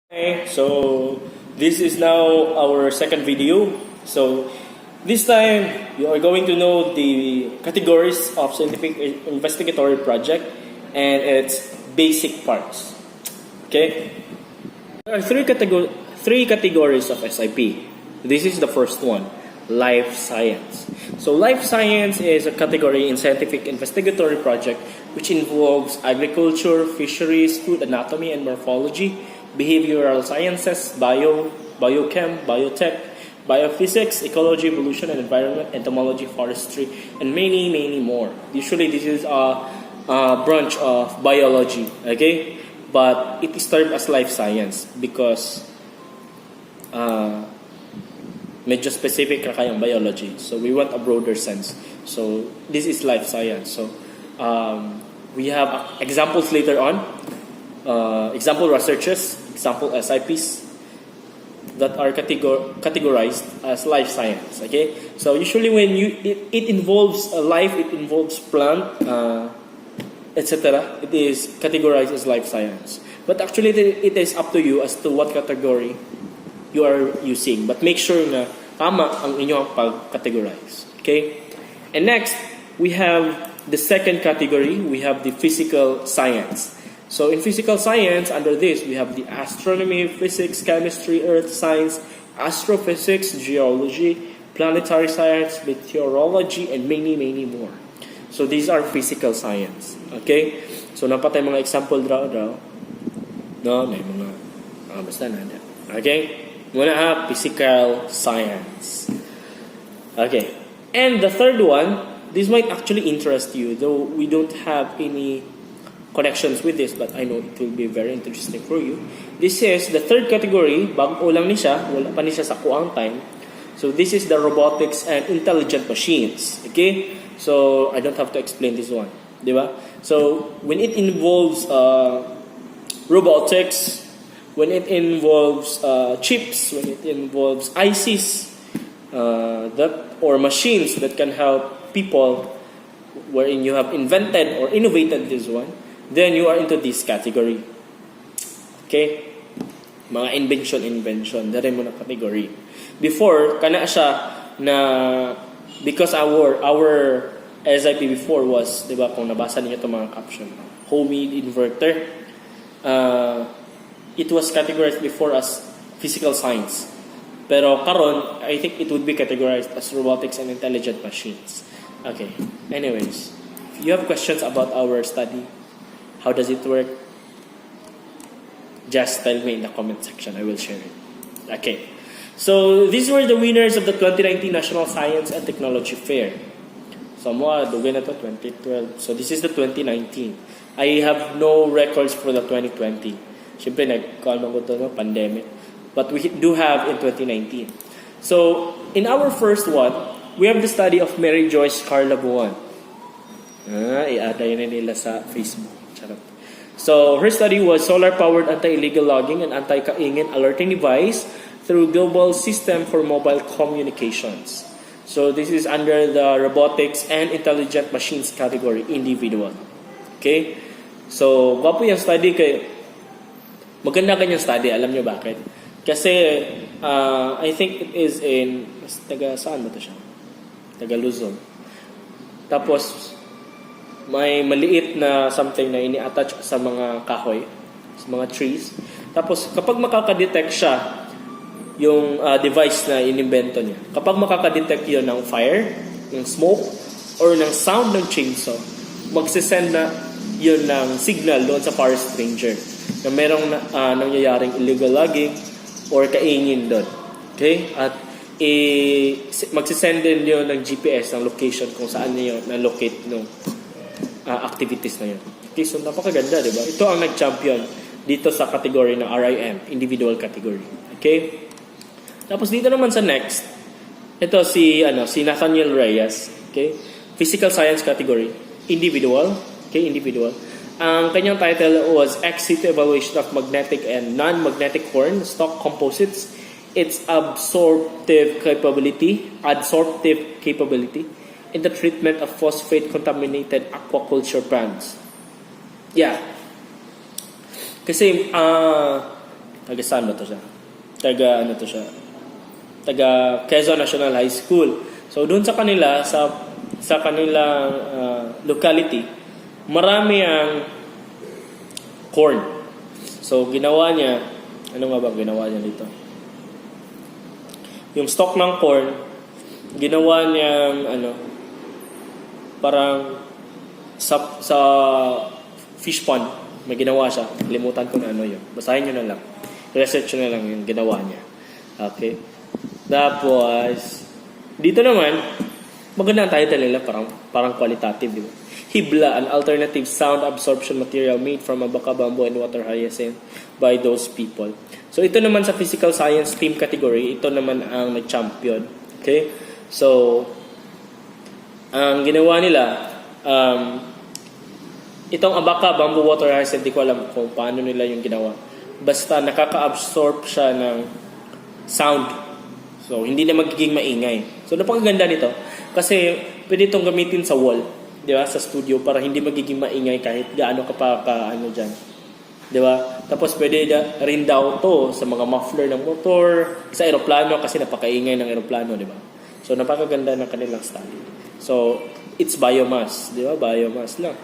Okay, so this is now our second video. So this time you are going to know the categories of scientific investigatory project and its basic parts. Okay, there are three categories of SIP. This is the first one, life science. So life science is a category in scientific investigatory project which involves agriculture, fisheries, food anatomy and morphology, behavioral sciences, biochem, biotech, biophysics, ecology, evolution and environment, entomology, forestry, and many more. Usually this is a branch of biology, okay? But it is termed as life science because medyo specific na kayang biology. So we want a broader sense. So this is life science. So we have examples later on. Example researches, example SIPs that are categorized as life science. Okay, so usually when it involves life, it involves plant, etc. It is categorized as life science. But actually, it is up to you as to what category you are using. But make sure na tama ang inyong pag-categorize. Okay, and next we have the second category. We have the physical science. So in physical science, under this, we have the astronomy, physics, chemistry, earth science, astrophysics, geology, planetary science, meteorology, and many more. So these are physical science. Okay? So napatay mga example draw. No, may mga basta na. Okay? Muna physical science. Okay. And the third one, this might actually interest you, though we don't have any connections with this, but I know it will be very interesting for you. This is the third category. Bago lang ni siya, wala pa ni siya sa kuang time. So this is the robotics and intelligent machines. Okay? So I don't have to explain this one. Diba? So when it involves robotics, when it involves chips, when it involves ICs, or machines that can help people, wherein you have invented or innovated this one, then you are into this category. Okay? Mga invention. Dari mo na category. Before, kana siya na, because our SIP before was, di ba, kung nabasa niyo itong mga caption, homemade inverter, it was categorized before as physical science. Pero karon, I think it would be categorized as robotics and intelligent machines. Okay. Anyways, if you have questions about our study, how does it work? Just tell me in the comment section. I will share it. Okay. So, these were the winners of the 2019 National Science and Technology Fair. So, dugay na to 2012. So, this is the 2019. I have no records for the 2020. Siyempre, nag-calma ko to, no? Pandemic. But we do have in 2019. So, in our first one, we have the study of Mary Joyce Carla Buwan. I-add yun nila sa Facebook. So, her study was solar-powered anti-illegal logging and anti-kaingin alerting device through global system for mobile communications. So, this is under the robotics and intelligent machines category, individual. Okay? So, gwapo yung study kay maganda kanyang study. Alam nyo bakit? Kasi, I think it is in saan ba ito siya? Taga Luzon. Tapos, may maliit na something na ini-attach sa mga kahoy, sa mga trees. Tapos, kapag makakadetect siya, yung device na inimbento niya, kapag makakadetect yun ng fire, ng smoke, or ng sound ng chainsaw, magsisend na yun ng signal doon sa forest ranger na merong nangyayaring illegal logging or kaingin doon. Okay? At magsisend din yun ng GPS, ng location kung saan niyo na-locate nung activities na yun. Okay, so napakaganda, di ba? Ito ang nag-champion dito sa category na RIM, individual category. Okay? Tapos dito naman sa next, ito si Nathaniel Reyes, okay? Physical science category, individual, okay, individual. Ang kanyang title was Ex situ evaluation of magnetic and non-magnetic horn stock composites, its adsorptive capability in the treatment of phosphate-contaminated aquaculture ponds. Yeah. Kasi Taga saan ba to siya? Taga ano to siya? Taga Quezon National High School. So doon sa kanila sa kanilang locality, marami ang corn. So ginawa niya, ano nga ba ginawa niya dito? Yung stock ng corn, ginawa niyang parang sa fish pond, may ginawa siya. Limutan ko na ano yun. Basahin nyo na lang. Research nyo na lang yung ginawa niya. Okay? Tapos, dito naman, maganda ang title nila, parang qualitative, di ba? Hibla, an alternative sound absorption material made from abaca, bamboo, and water hyacinth by those people. So, ito naman sa physical science team category, ito naman ang nag-champion. Okay? So, ang ginawa nila, itong abaca, bamboo, water hyacinth, di ko alam kung paano nila yung ginawa. Basta nakaka-absorb siya ng sound. So, hindi na magiging maingay. So, napakaganda nito. Kasi, pwede itong gamitin sa wall. Di ba? Sa studio para hindi magiging maingay kahit gaano ka pa dyan. Di ba? Tapos, pwede rin daw to sa mga muffler ng motor, sa aeroplano kasi napakaingay ng aeroplano. Di ba? So, napakaganda ng kanilang study. So, it's biomass. Di ba? Biomass lang.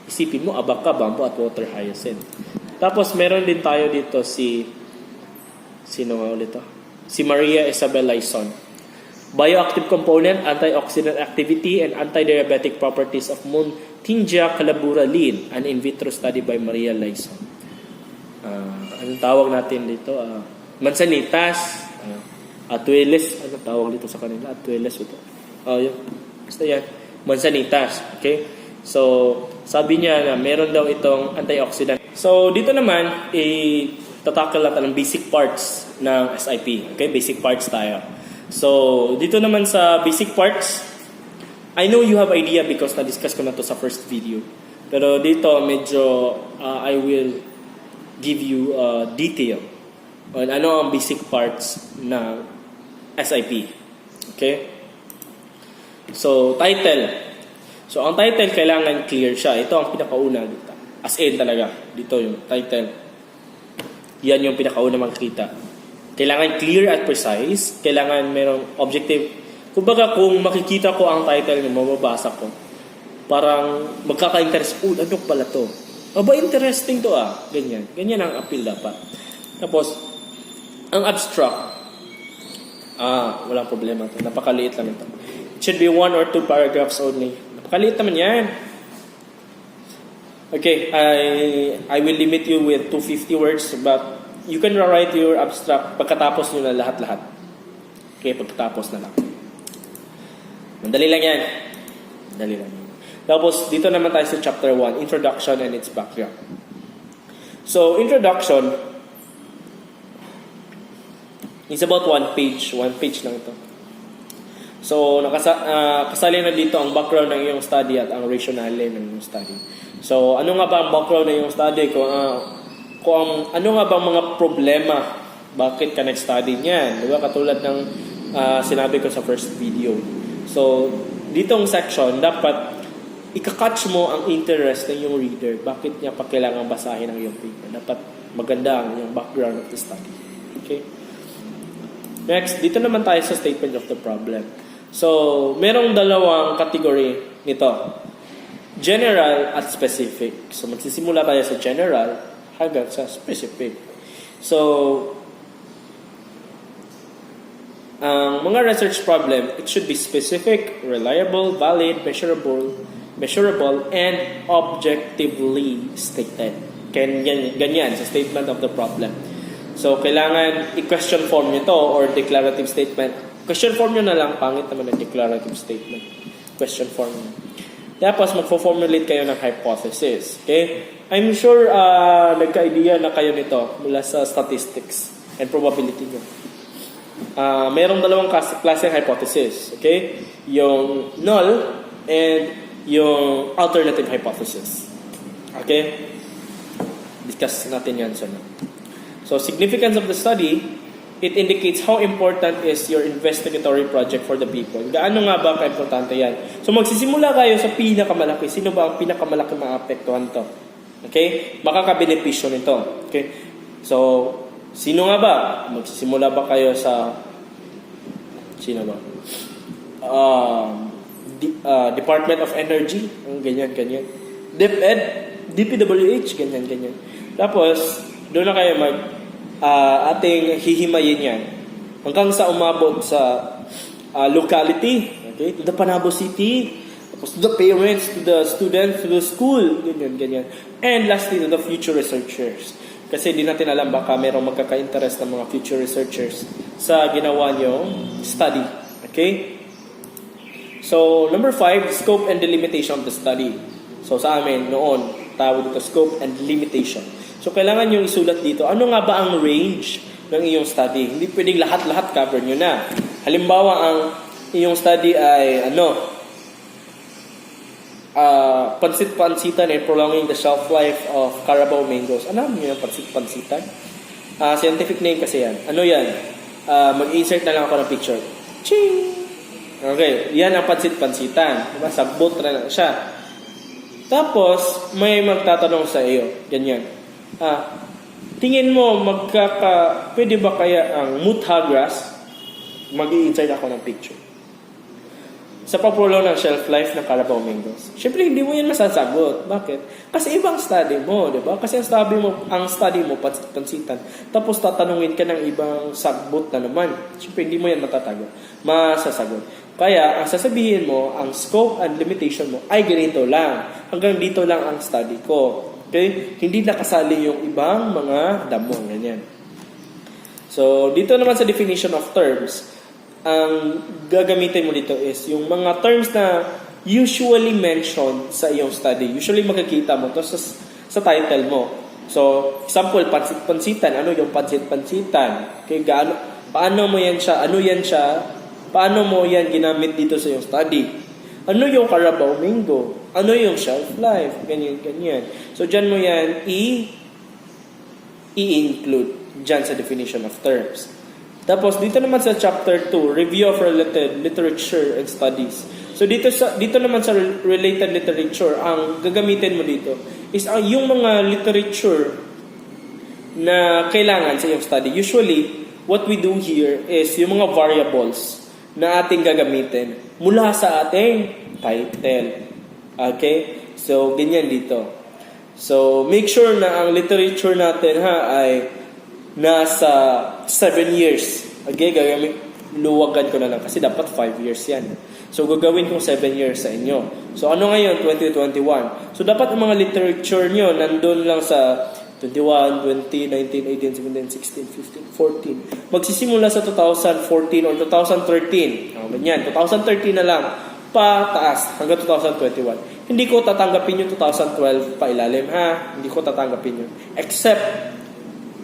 Isipin mo, abaca, bamboo, at water hyacinth. Tapos, meron din tayo dito sino nga ulit to? Si Maria Isabel Lyson. Bioactive component, antioxidant activity, and anti-diabetic properties of Muntingia calaburalin, an in vitro study by Maria Lyson. Anong tawag natin dito? Mansanitas, atueles, anong tawag dito sa kanila? Atueles ito. Yun. Basta yan. Mansanitas. Okay? So, sabi niya na meron daw itong antioxidant. So, dito naman, tatakal natin ng basic parts ng SIP. Okay? Basic parts tayo. So, dito naman sa basic parts, I know you have idea because na-discuss ko na to sa first video. Pero dito, medyo, I will give you detail on ano ang basic parts ng SIP. Okay? So, title. So, ang title, kailangan clear siya. Ito ang pinakauna dito. As in talaga. Dito yung title. Yan yung pinakauna makikita. Kailangan clear at precise. Kailangan merong objective. Kumbaga, kung makikita ko ang title nyo, mababasa ko, parang magkaka-interest. Ano pala to? Aba, interesting to Ganyan. Ganyan ang appeal dapat. Tapos, ang abstract, walang problema to. Napakaliit lang ito. It should be 1 or 2 paragraphs only. Napakaliit naman yan. Okay, I will limit you with 250 words, but you can write your abstract pagkatapos nyo na lahat-lahat. Okay, pagkatapos na lang. Mandali lang yan. Mandali lang yan. Tapos, dito naman tayo sa chapter 1, Introduction and its background. So, Introduction is about 1 page. 1 page lang ito. So, kasali na dito ang background ng iyong study at ang rationale ng iyong study. So, ano nga ba ang background ng iyong study? Ano nga ba ang mga problema? Bakit ka nag-study niyan? Diba? Katulad ng sinabi ko sa first video. So, ditong section, dapat ika-catch mo ang interest ng iyong reader. Bakit niya pa kailangan basahin ang iyong paper? Dapat maganda ang iyong background of the study. Okay? Next, dito naman tayo sa statement of the problem. So, merong dalawang category nito. General at specific. So, magsisimula tayo sa general hanggang sa specific. So, ang mga research problem, it should be specific, reliable, valid, measurable, and objectively stated. Ganyan sa statement of the problem. So, kailangan i-question form nyo to or declarative statement. Question form nyo na lang, pangit naman ang declarative statement. Question form nyo. Tapos, magpo-formulate kayo ng hypothesis. Okay? I'm sure nagka-idea na kayo nito mula sa statistics and probability nyo. Merong dalawang klase ng hypothesis. Okay? Yung null and yung alternative hypothesis. Okay? Discuss natin yan sa So, significance of the study, it indicates how important is your investigatory project for the people. Gaano nga ba ka-importante yan? So, magsisimula kayo sa pinakamalaki. Sino ba ang pinakamalaki maapektuhan to? Okay? Makakabenepisyo nito. Okay? So, Sino nga ba? Magsisimula ba kayo sa... Sino ba? Department of Energy, ganyan. DepEd, DPWH, ganyan. Tapos, doon na kayo ating hihimayin yan. Hanggang sa umabot sa locality, okay? To the Panabo City, tapos to the parents, to the students, to the school, ganyan. And lastly, to the future researchers. Kasi di natin alam baka merong magkaka-interest ng mga future researchers sa ginawa niyong study. Okay? So, number 5, scope and delimitation of the study. So, sa amin, noon, tawag dito, scope and limitation. So, kailangan nyo isulat dito, ano nga ba ang range ng iyong study? Hindi pwedeng lahat-lahat cover nyo na. Halimbawa, ang iyong study ay, pansit-pansitan and prolonging the shelf life of Carabao mangoes. Ano nyo yung pansit-pansitan? Scientific name kasi yan. Ano yan? Mag-insert na lang ako ng picture. Ching! Okay, yan ang pansit-pansitan. Diba? Sagbot na lang siya. Tapos, may magtatanong sa iyo. Ganyan. Tingin mo, pwede ba kaya ang mutha grass? Mag-i-insert ako ng picture. Sa pagprolong ng shelf life ng Carabao mangoes. Siyempre, hindi mo yan masasagot. Bakit? Kasi ibang study mo, di ba? Kasi ang study mo, pansitan. Tapos tatanungin ka ng ibang sagbot na naman. Siyempre, hindi mo yan masasagot. Kaya, ang sasabihin mo, ang scope and limitation mo ay ganito lang. Hanggang dito lang ang study ko. Okay? Hindi nakasali yung ibang mga damo. Ganyan. So, dito naman sa definition of terms, ang gagamitin mo dito is yung mga terms na usually mentioned sa iyong study. Usually makikita mo to sa title mo. So, example, pansit-pansitan. Ano yung pansit-pansitan? Okay, paano mo yan siya? Ano yan siya? Paano mo yan ginamit dito sa iyong study? Ano yung Carabao mango? Ano yung shelf life? Ganyan. So, dyan mo yan i-include dyan sa definition of terms. Tapos, dito naman sa chapter 2, review of related literature and studies. So, dito naman sa related literature, ang gagamitin mo dito is yung mga literature na kailangan sa iyong study. Usually, what we do here is yung mga variables na ating gagamitin mula sa ating title. Okay? So, ganyan dito. So, make sure na ang literature natin ay nasa 7 years. Okay, luwagan ko na lang kasi dapat 5 years yan. So, gagawin kong 7 years sa inyo. So, ano ngayon? 2021. So, dapat ang mga literature nyo nandun lang sa 21, 20, 19, 18, 17, 16, 15, 14. Magsisimula sa 2014 or 2013. Ganyan. 2013 na lang. Pataas hanggang 2021. Hindi ko tatanggapin yung 2012 pa ilalim, ha? Hindi ko tatanggapin yun. Except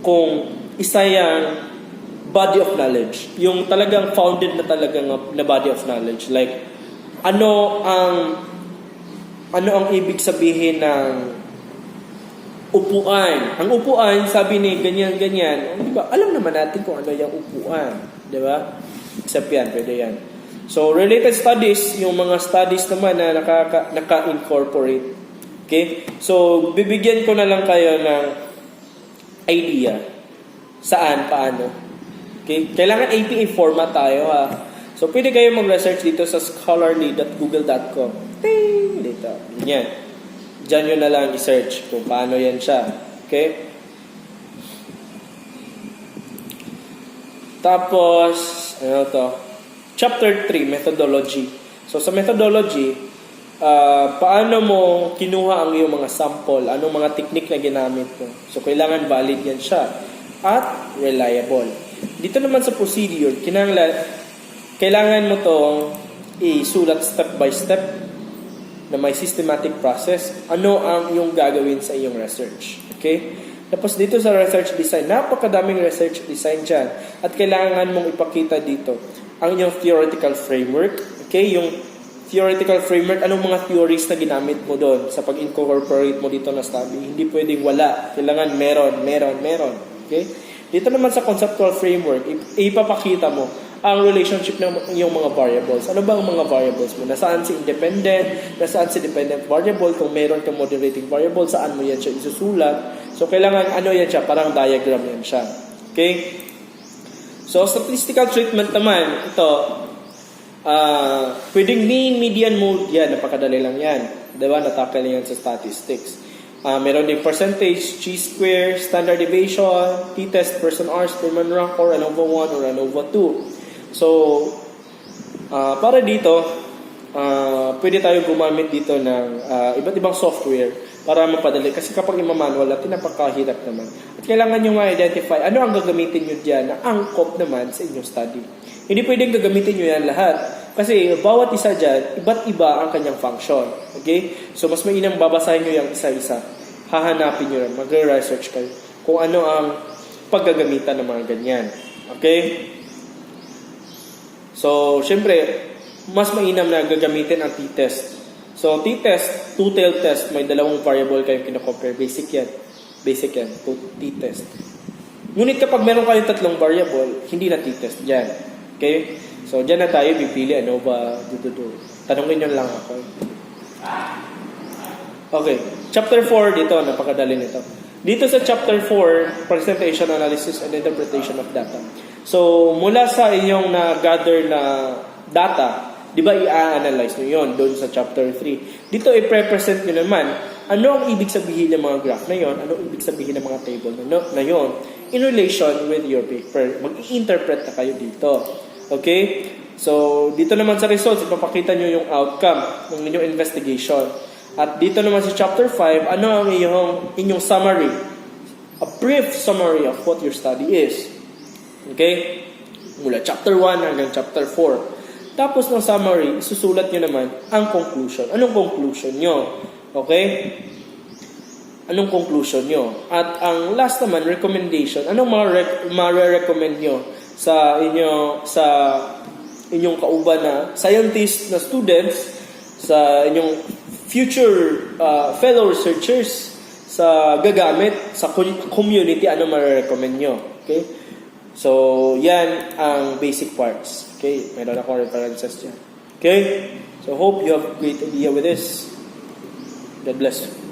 kung isa yung body of knowledge, yung talagang founded na talagang na body of knowledge, like ano ang ibig sabihin ng upuan. Ang upuan, sabi ni ganyan, di ba? Alam naman natin kung ano yung upuan, di ba? Except yan, pwede yan. So, related studies, yung mga studies naman na naka-incorporate. Okay? So, bibigyan ko na lang kayo ng idea. Saan, paano. Okay? Kailangan APA format tayo, ha. So, pwede kayo mag-research dito sa scholarly.google.com. Ting! Dito. Yan. Diyan nyo na lang i-search kung paano yan siya. Okay? Tapos, ano to? Chapter 3, methodology. So, sa methodology, paano mo kinuha ang iyong mga sample, anong mga technique na ginamit mo. So, kailangan valid yan siya at reliable. Dito naman sa procedure, kailangan mo itong isulat step by step na may systematic process. Ano ang iyong gagawin sa iyong research. Okay? Tapos dito sa research design, napakadaming research design dyan. At kailangan mong ipakita dito ang iyong theoretical framework. Okay? Yung theoretical framework, anong mga theories na ginamit mo doon sa pag-incorporate mo dito na study. Hindi pwedeng wala. Kailangan meron. Okay? Dito naman sa conceptual framework, ipapakita mo ang relationship ng yung mga variables. Ano ba ang mga variables mo? Nasaan si independent? Nasaan si dependent variable? Kung meron kang moderating variable, saan mo yan siya isusulat? So, kailangan ano yan siya? Parang diagram yan siya. Okay? So, statistical treatment naman, ito, pwedeng mean, median, mode, yan, napakadali lang yan. Diba? Natakal yan sa statistics. Meron din percentage, chi-square, standard deviation, t-test, person hours, Perman rank, or ANOVA 1 or ANOVA 2. So, para dito, pwede tayo gumamit dito ng iba't ibang software para mapadali. Kasi kapag ima-manual natin, napakahirap naman. At kailangan nyo ma-identify ano ang gagamitin nyo dyan na angkop naman sa inyong study. Hindi pwedeng gagamitin nyo yan lahat. Kasi bawat isa dyan, iba't iba ang kanyang function. Okay? So, mas mainam babasahin nyo yung isa-isa. Hahanapin nyo lang. Mag-research kayo kung ano ang paggagamitan ng mga ganyan. Okay? So, syempre, mas mainam na gagamitin ang t-test. So, t-test, two-tailed test, may dalawang variable kayong kino-compare. Basic yan. Basic yan. T-test. Ngunit kapag meron kayong tatlong variable, hindi na t-test dyan. Okay? So, dyan na tayo pipili. Ano ba? Tanungin nyo lang ako. Okay. Chapter 4 dito. Napakadali nito. Dito sa chapter 4, presentation, analysis, and interpretation of data. So, mula sa inyong na-gather na data, di ba i-analyze nyo yun doon sa chapter 3. Dito i-present nyo naman ano ang ibig sabihin ng mga graph na yon, ano ang ibig sabihin ng mga table na yon in relation with your paper. Mag-i-interpret na kayo dito. Okay? So, dito naman sa results, ipapakita nyo yung outcome ng inyong investigation. At dito naman sa chapter 5, ano ang inyong summary? A brief summary of what your study is. Okay? Mula chapter 1 hanggang chapter 4. Tapos ng summary, isusulat nyo naman ang conclusion. Anong conclusion nyo? Okay? Anong conclusion nyo? At ang last naman, recommendation. Anong ma-recommend nyo sa inyong kauban na scientist na students, sa inyong future fellow researchers, sa gagamit, sa community, ano ma-recommend nyo? Okay? So, yan ang basic parts. Okay? Meron akong references dyan. Okay? So, hope you have a great idea with this. God bless you.